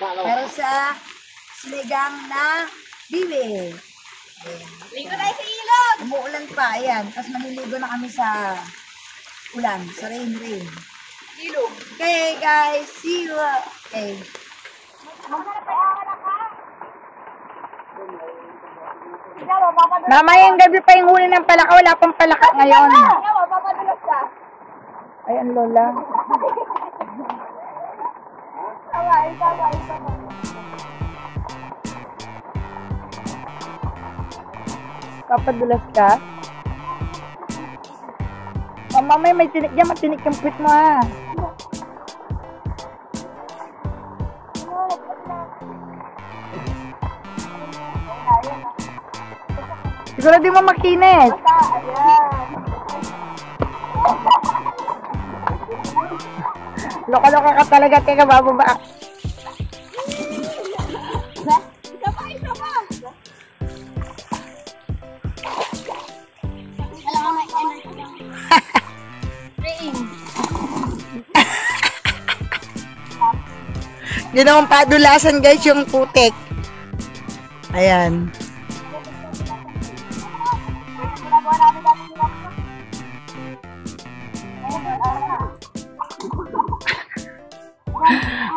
Pero sa sinigang na bili. Ligo tayo sa ilog! Umuulan pa, ayan. Tapos maniligo na kami sa ulan, sa rain. Ilog. Okay guys, see you. Okay. Mamayang gabi pa yung huli ng palaka. Wala pang palaka ngayon. Papadulas ka. Ayan Lola. Tama. Papadulas ka? Mamay, may tinik dyan. Matinik yung puwit mo ha. Siguro di mo makinis. Loka-loka ka talaga. Teka, bababa. Isa pa. Alam mo, may energy lang. Rain. Ginawang padulasan guys yung putik. Ayan.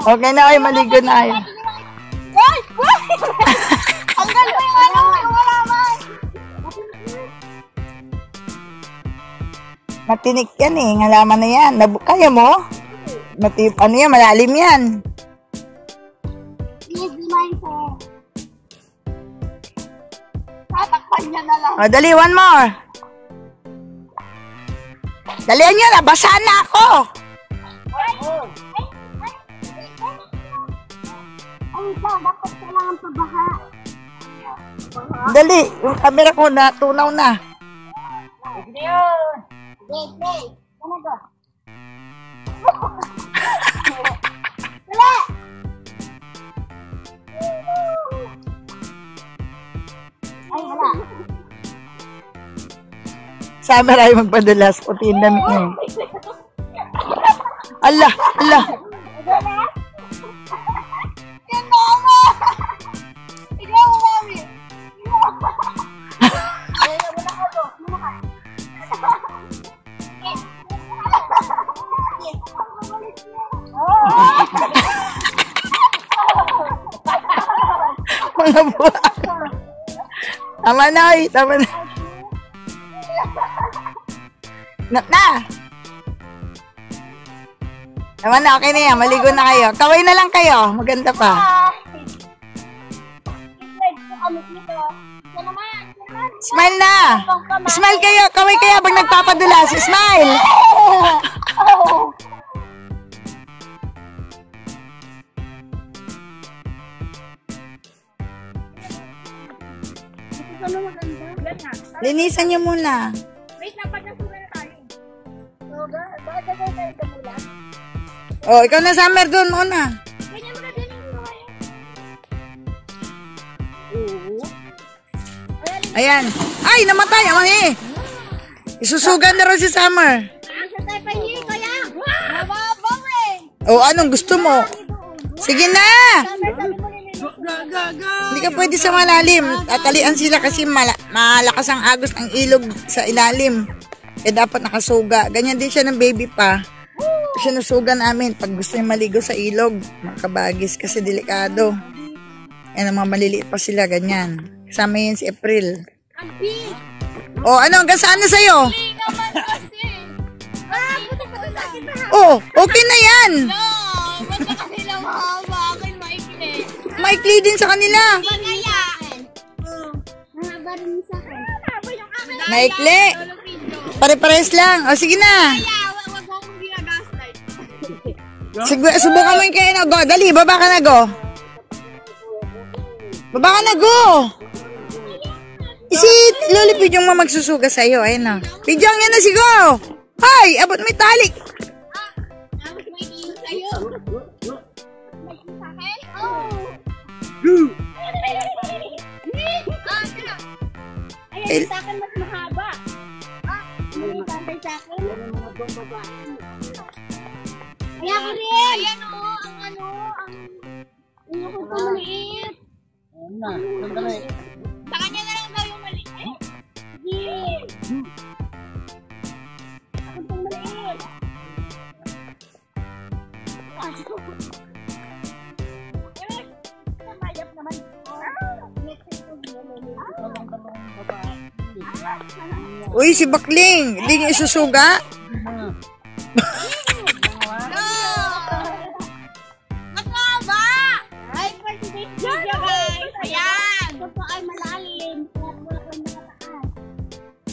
Okay na kayo, maligo na kayo. Ay! Ang galing mo yung ano, yung halaman! Matinik yan eh, halaman na yan. Kaya mo? Ano yan, malalim yan. Please be mindful. Tatakpan niya na lang. O, dali, one more. Dalihan nyo, nabasa na ako. Ay, dapat kailangan pabaha. Dali, yung camera ko natunaw na. Play. Ano ba? Wala! Ay, wala. Summer ay magpadulas, puti yung damit niya. Allah! Yan, mama! Ikaw, mami! Mga buwan. Tama na, oy. Tama na. Tama na, okay na yan. Maligo na kayo. Kaway na lang kayo. Maganda pa. Smile na. Smile kayo. Kaway kayo pag nagpapadulas. Smile. Linisan niyo muna. Wait, napagkasuga na tayo. Bakit tayo damula? Oh, ikaw na Summer doon muna. Ganyan mo na din yung Ayan. Ay, namatay. Amang isusugan na rin si Summer. Isa tayo pa hihi, kaya. Mababang eh. Oh, anong gusto mo? Sige na. Sabi mo nililigo. Hindi ka pwede sa malalim. Tatalian sila kasi malakas ang agos ng ilog sa ilalim. Kaya dapat nakasuga. Ganyan din siya ng baby pa. Sinusuga namin pag gusto niya maligo sa ilog. Mga kabagis kasi delikado. Yan ang mga maliliit pa sila. Ganyan. Kasama yun si April. Ang big. Oh, ano? Hanggang saan na sa'yo? Hindi naman kasi. Putok pa sa akin na. Oh, okay na yan. No, ba't na kanila mahaba? Akin maikli. Maikli din sa kanila. Hindi kaya. Mahaba rin sa akin. Mahaba yung akin. Maikli. Pare-pares lang. O, sige na. Wag mo akong ginagaslight. Subukan mo yung kayo na, go. Dali, baba ka na, go. Baba ka na, go. Si Loli Pidyong mo magsusuga sa'yo. Ayun na. Pidyong yan na si go. Hoy, abot may talik. Tapos may iyo sa'yo. May iyo sa'kin? Ayan, sa akin mas mahaba. May bantay sa akin. Kaya ko rin. Ayan o, ang iyo ko ito maliit. Sa kanya na lang daw yung maliit. Sige. Ako itong maliit. Namayap naman. Uy, si Bakling. Hindi niya isusuga. Nakaba! Ay, for today's video, guys. Ayan. Ito ay malalim.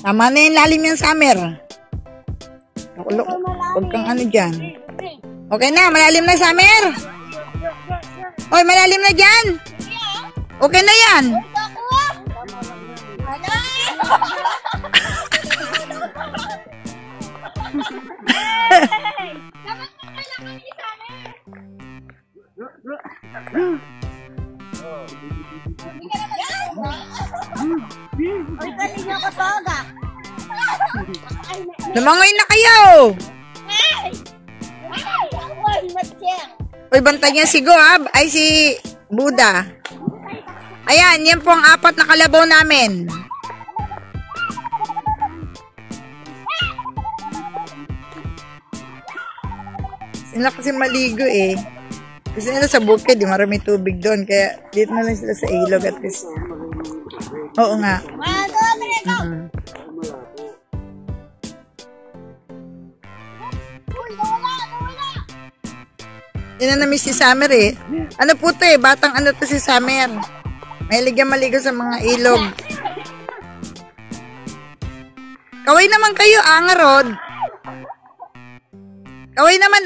Tama na yung lalim yung summer. Huwag kang ano dyan. Okay na, malalim na summer. Oy, malalim na dyan. Okay na yan. Dapat mo kailangan isama. Ay, kanina ko toga. Lumangoy na kayo. Ay, matseng. Uy, bantay niya si Go, ha? Ay, si Buda. Ayan, yan po ang 4 na kalabaw namin. Sila kasi maligo eh. Kasi nila sa bukid, di marami tubig doon. Kaya dito na lang sila sa ilog at least. Oo nga. Yan na namiss si Summer eh. Ano po to eh, batang ano to si Summer. Mahilig yan maligo sa mga ilog. Kaway naman kayo, Rod. Kaway naman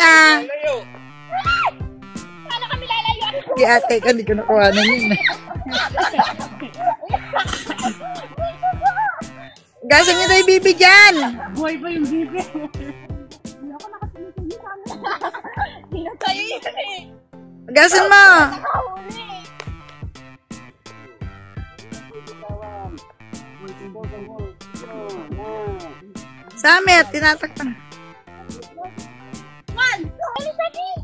Paano kami lalayo? Si ate ka, hindi ko nakuha na yun. Gasan niyo tayo bibi dyan. Buhay pa yung bibi. Hindi ako nakatingin sa amin. Hindi na tayo yun eh. Gasan mo. Nakahuli. Summer, tinatakpan. Man! Ano sa akin?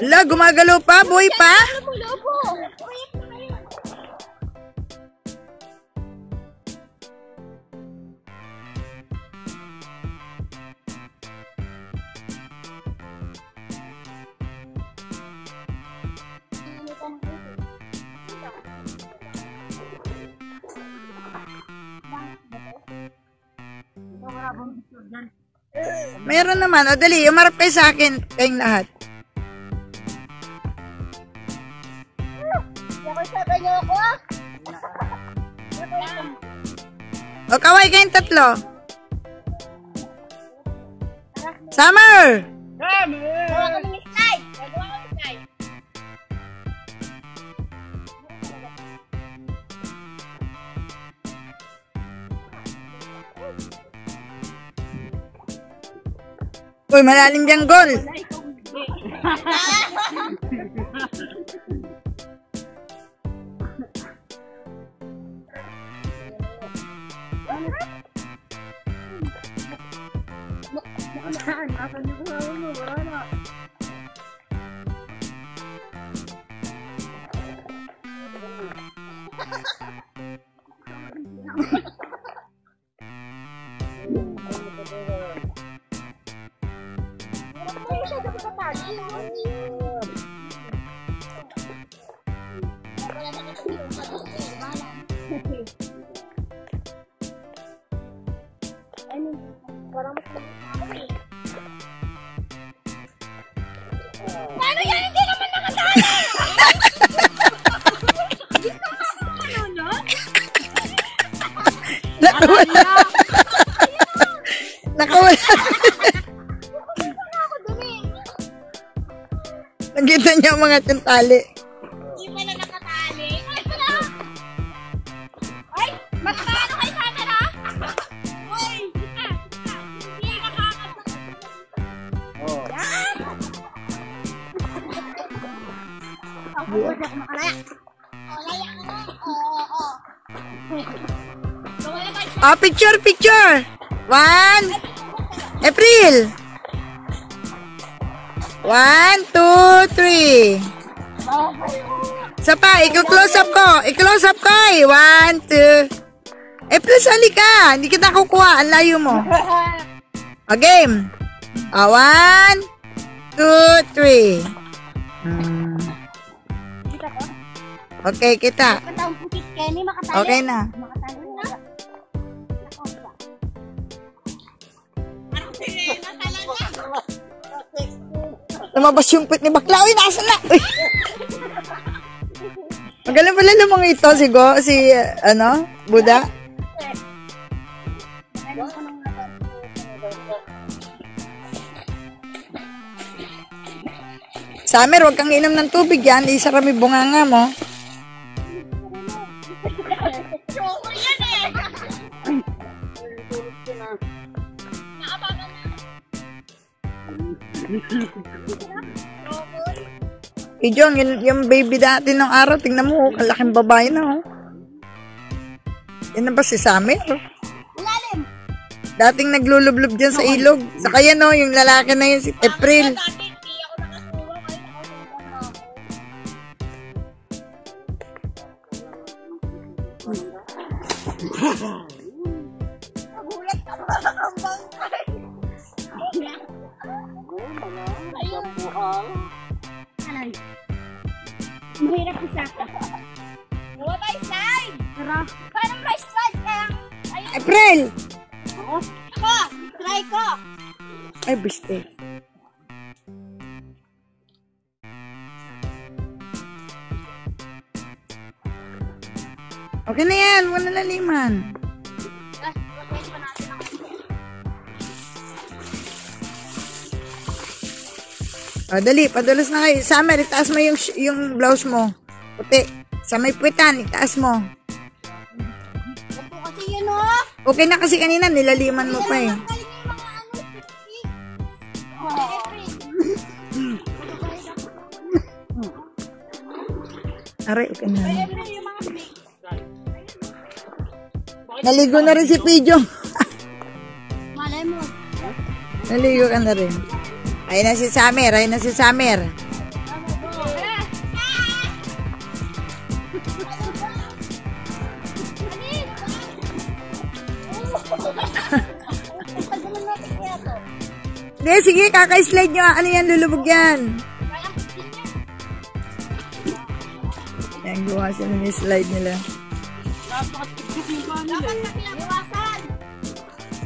Ala, gumagalaw pa, buhay pa. Lupo-lupo. Uyak na kayo. Meron naman. O dali, umarap kayo sa akin. Kayong lahat. Ako sabi niyo ako. O kaway kayong 3. Summer! Gawa kami ni slide. Gawa kami ni slide. Uy, malalim diyang goal. Paano yan? Hindi naman nakasali! Nakawala. Nakawala. Nakita niya ang mga tintali. Hindi pa na nakatali. Ay, ito na! Ay, magpaano kay sana na? Uy, sika. Hindi nakakata. Oh. Yan! Ako ba siya kumakalaya? Kalaya ka na. Oo. Gawala kayo. Oh, picture, picture. 1. April. 1, 2, 3. Isa pa, i-close up ko. I-close up ko eh. 1, 2. April, sali ka. Hindi kita kukuha. Ang layo mo. O, game. O, 1, 2, 3. Okay, kita. Makataong putik, Kenny, makatali. Okay na. Makatali na. Ang sirena talaga. Lumabas yung pit ni bakla. Uy, nasa na. Uy. Magaling pala lumang ito si Buda. Summer, huwag kang inom ng tubig yan. Isarami bunganga mo. Choco yan eh. Naabangan na. Jong, yung baby dati nung araw, tingnan mo, kalaking babae na, oh. Yan na ba si Summer? Malalim. Dating naglulublob dyan sa ilog. Saka yan, oh, yung lalaki na yun, si April. Dati, hindi ako nakasuwa. Ngayon nakasuwa na ako. Nagulat ka ba ang bangkay? Ayun. Alay. Mahirap isaka. Gawa tayo slide. Tara. Paano ba slide kaya? Ayun. April! Ako. Try ko. Ay, biste. Okay na yan, wala na liman. Rotate pa natin ang O, dali, padulas na kayo. Summer, itaas mo yung blouse mo. Puti. Sa may puwitan, itaas mo. ito kasi yun oh. Okay na kasi kanina, nilaliman mo pa eh. Galing yung mga ano, stick. Aray, okay na. Yung mga stick. Naligo na rin si Pijo. Malay mo. Naligo ka na rin. Ayun na si Summer, ayun na si Summer. Hindi, sige, kaka-slide nyo. Ano yan, lulubog yan. Yan, gawa sila ng slide nila. Dapat na pinabawasan.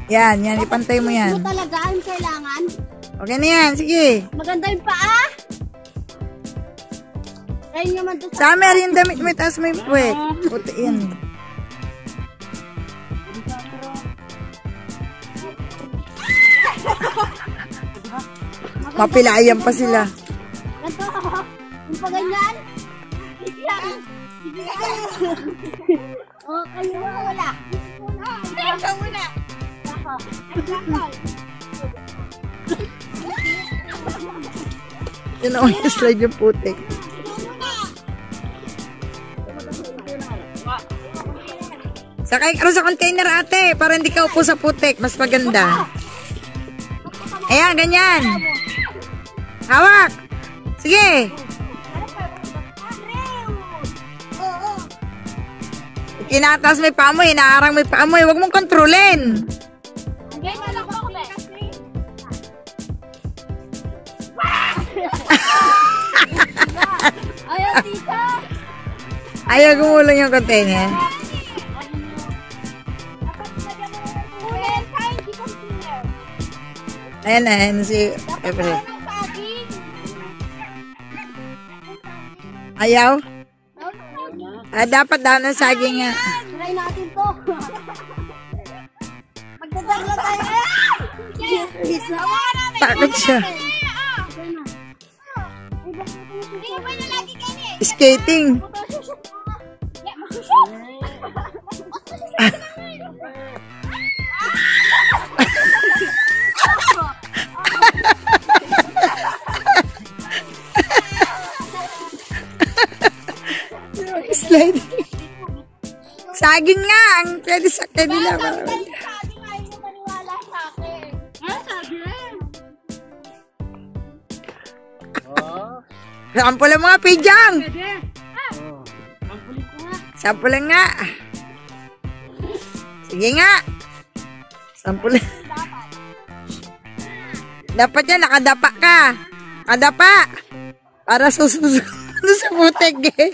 Yan, ipantay mo yan. Ito talaga ang kailangan. Okay na yan, sige. Maganda yung paa. Ayun naman doon sa... Summer, yung damit mo, itaas mo yung puwet. Puti yan. Mapilayan pa sila. Ganito. Yung pa ganyan. Yan. O, kayo wala. Ikaw muna. Ako. Yun ako yung slide yung putik. Sakay ka sa container ate, para hindi ka upo sa putik. Mas maganda. Ayan, ganyan. Hawak. Sige. Kinataas may paamoy, inaarang may paamoy. Huwag mong kontrolin. Ayaw, tita. Ayaw gumulong yung container. Ayan na, ayan si April. Ayaw? Dapat daw ng saging nga. Try natin to. Takot siya. Iwan na lagi kayo eh. Skating. Ya, masusok. Slide. Saging nga ang pwede sa kanila. Sabi nga yung maniwala sa akin. Sabi rin. Sample ang mga pijang. Oh. Sample nga. Sige nga. Sample. Dapat yan, nakadapa ka. Nakadapa. Para susunod sa putek eh.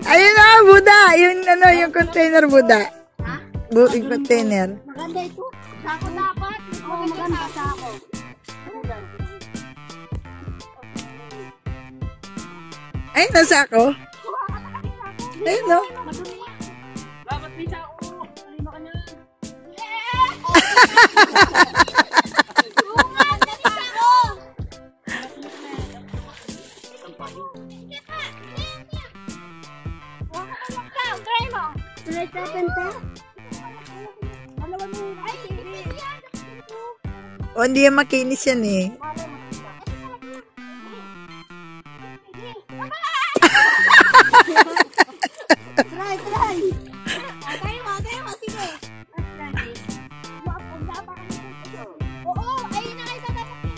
Ayun na, Buda. Yung ano, yung container, Buda. Yung container. Maganda ito. Sako dapat. Oo, maganda sako. Ayun, nasa ako. Ayun, no. Dapat may sako. Halima ka na. Bungan na ni sako. Try mo. Try mo. O, hindi yan makinis yan eh. Try. Tayo mo, sige. Oo, ayun na kayo sa dapat.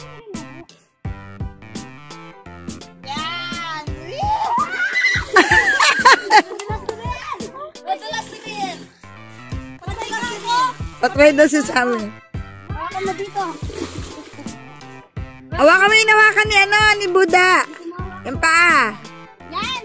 Yan! Madalas din! Madalas mo! Patry daw siya sa amin. Hawakan mo dito. Hawakan mo yung hawakan ni ano, ni Buda. Yung paa. Yan!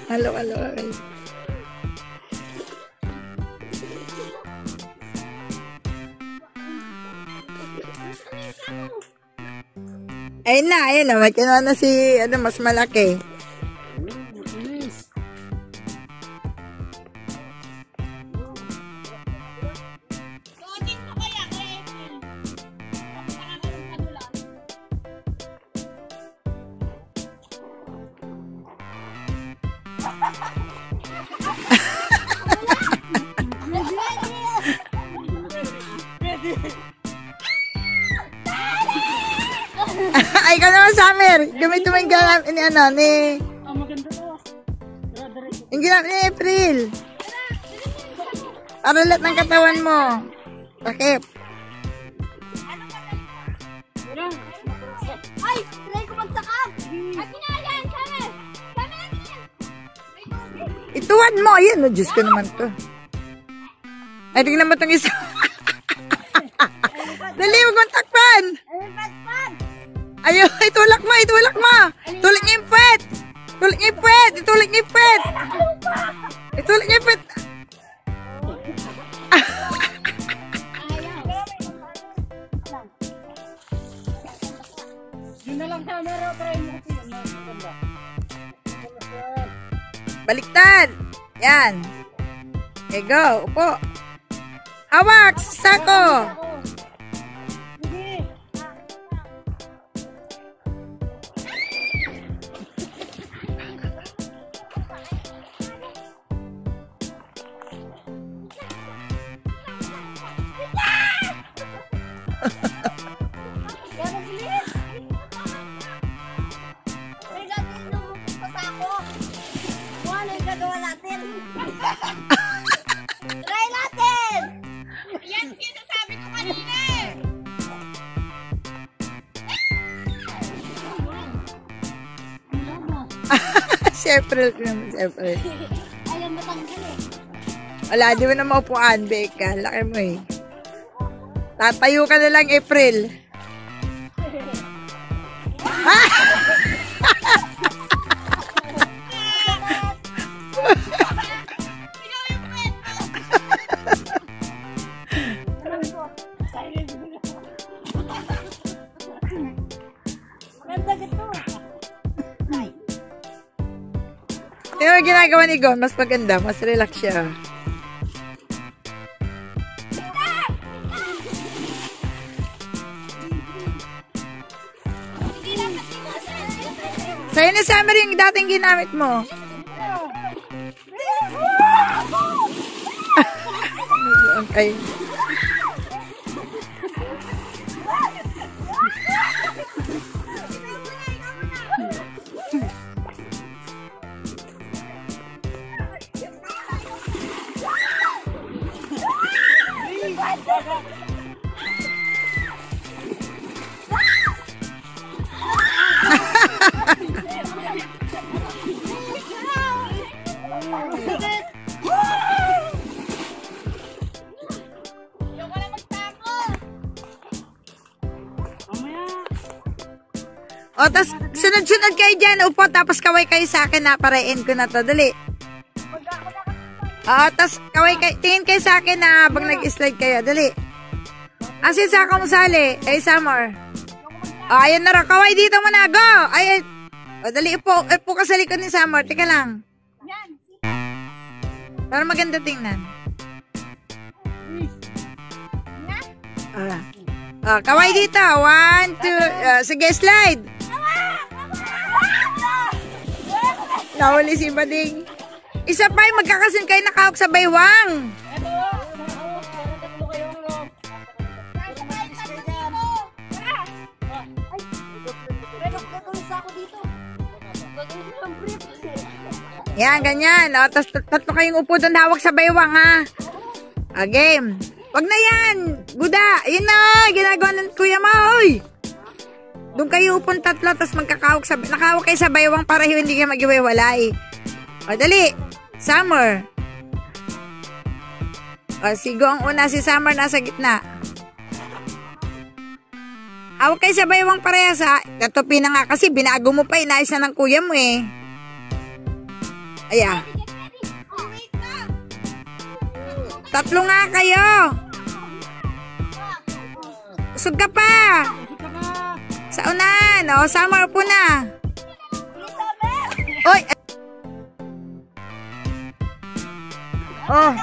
Halo. Ayun na. May kinuha na si, ano, mas malaki. Suotin mo kaya, Kevin. Nakakaroon ka lang. Ay, ikaw naman, Summer. Gamitin mo yung ganap ni, ano, ni... Yung ganap ni April. Para lahat ng katawan mo. Takip. Ay! Try ko magsakap! Ay, pinayan! Kami! Kami natin! Ituwan mo. Ayan, oh, Diyos ko naman to. Ay, tignan mo itong isa. Dali, huwag mong takpan. Ay, patpan! Ayun, itulak mo. Tulik niya yung pet. Itulik niya yung pet. Yun na lang camera, try mo kasi yun. Maganda. Baliktad. Yan. Okay, go. Upo. Hawak. Sako. Sige. Pero bilis! Ay, natin lumupit sa sako. Kung ano yung gagawa natin? Try natin! Yan sinasabi ko kanina eh! Siyempre. Ayaw matanggal eh. Wala, di mo na maupuan, Becca. Laki mo eh. Tatayo ka na lang, April. Maganda gito. Yung ginagawa ni Gon, mas maganda, mas relax siya. Sa'yo ni Summer yung dating ginamit mo. Okay. O, tas sunod-sunod kayo dyan. Upo, tapos kaway kayo sa akin na para end ko na to. Dali. O, tas kaway kayo. Tingin kayo sa akin na habang nag-slide kayo. Dali. Asin sa akong sali. Ay, Summer. O, ayun na rin. Kaway dito muna. Go! Ayun. O, dali. Upo. Upo ka sa likod ni Summer. Tika lang. Para maganda tingnan. Kaway dito. 1, 2. Sige, slide. Nahuli si Bading. Isa pa yung magkakasin kayo nakahawak sa baywang. Yan, ganyan. O, tapos tatlo kayong upo doon hawak sa baywang, ha? Game. Wag na yan. Buda. Yun na. Ginagawa ng kuya mo. Oy. Doon kayo upon tatlo, tapos nakahawak kayo sa baywang para hindi kayo mag-iwalay. O, dali. Summer. O, sigo ang una. Si Summer nasa gitna. Hawak kayo sa baywang parehas, ha? Katupi na nga kasi, binago mo pa. Inayos na ng kuya mo, eh. Aya. Tatlo nga kayo. Usog ka pa. Sa unan. O, Summer po na. Oy. Oh.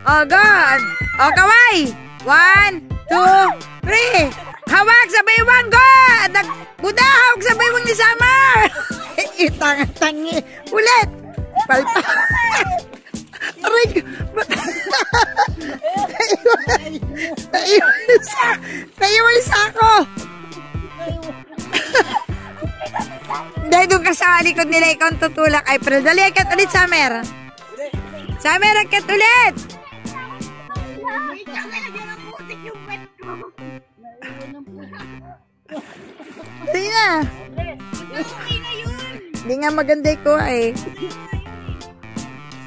Oh, God. O, kaway. 1, 2, 3. Hawak sa baywang. Go. Buda, hawak sa baywang ni Summer. Itang-tangi. Ulit. Palpa. Aray. Naiwan yung sako. Dahil doon ka sa likod nila, ikaw ang tutulak. Ay, pero dali, akat ulit, Summer. Summer, akat ulit. Dali na. Hindi nga maganda ko, eh.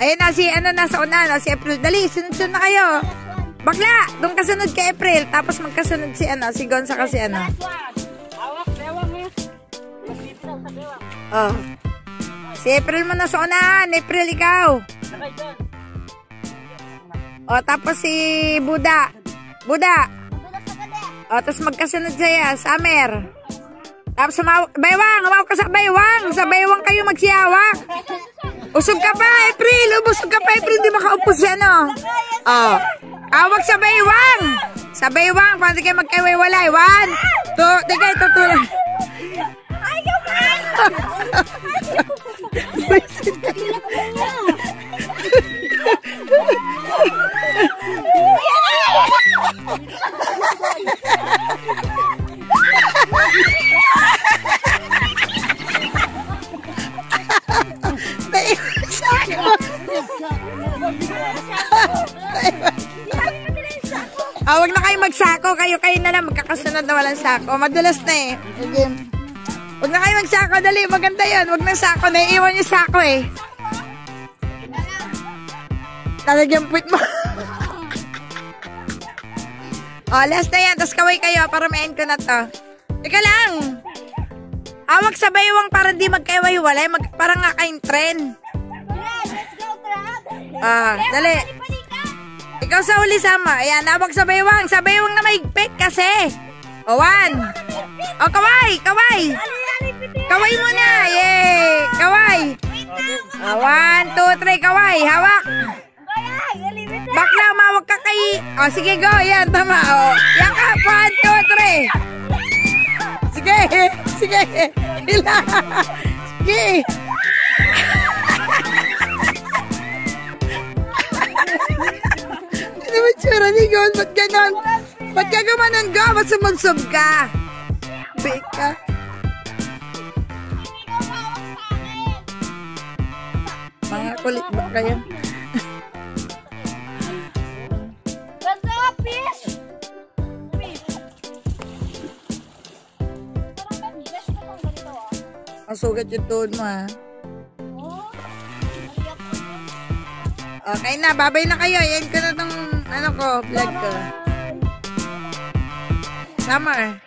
Ayun na, si, nasa una, no, si April. Dali, sunod-sunod na kayo. Bakla, doon kasunod kay April. Tapos magkasunod si, si Gonza kasi, Oh. Si April mo na sa unahan. April, ikaw. O, tapos si Buda. Buda. O, tapos magkasunod siya. Summer. Tapos baywang. Hawak ka sa baywang. Sa baywang kayo magsiyawak. Usog ka pa, April. Usog ka pa, April. Hindi makaupo siya, no? O. Hawak sa baywang. Sa baywang. Paano kayo magkaiwalay? 1, 2. Di kayo tutulong. Ayaw ka! Huwag na kayo magsako. Kayo na lang magkakasunod na walang sako. Madulas na, eh. Okay. Huwag na kayo magsako. Dali, maganda yan. Huwag na sako. Naiiwan yung sako, eh. Talagyan puwit mo. O, last na yan. Tapos kaway kayo para ma-end ko na to. Teka lang. Hawak sa baywang para di magkaiwa-hiwalay. Parang nga kayong tren. Let's go, Brad. Dali. Ikaw sa uli, Sama. Ayan, hawak sa baywang. Sa baywang na mahigpit kasi. O, 1. O, kaway. Kaway. Kaway muna. Yay. Kaway. 1, 2, 3, kaway. Hawak. Bakla, mawag ka kay... O, sige, go. Yan, tama. O, yakap. 1, 2, 3. Sige. Sige. Hila. Sige. Ano ba tsura ni Gon? Ba't ganon? Ba't ka gumanon, Go? Ba't sumubsob ka? Bake ka. Mga kulit ba kayo? Let's go, fish. Ang sugat yung tuhod mo, ha? Okay na, babay na kayo. Yan ko na tong, ano ko, vlog ko. Summer.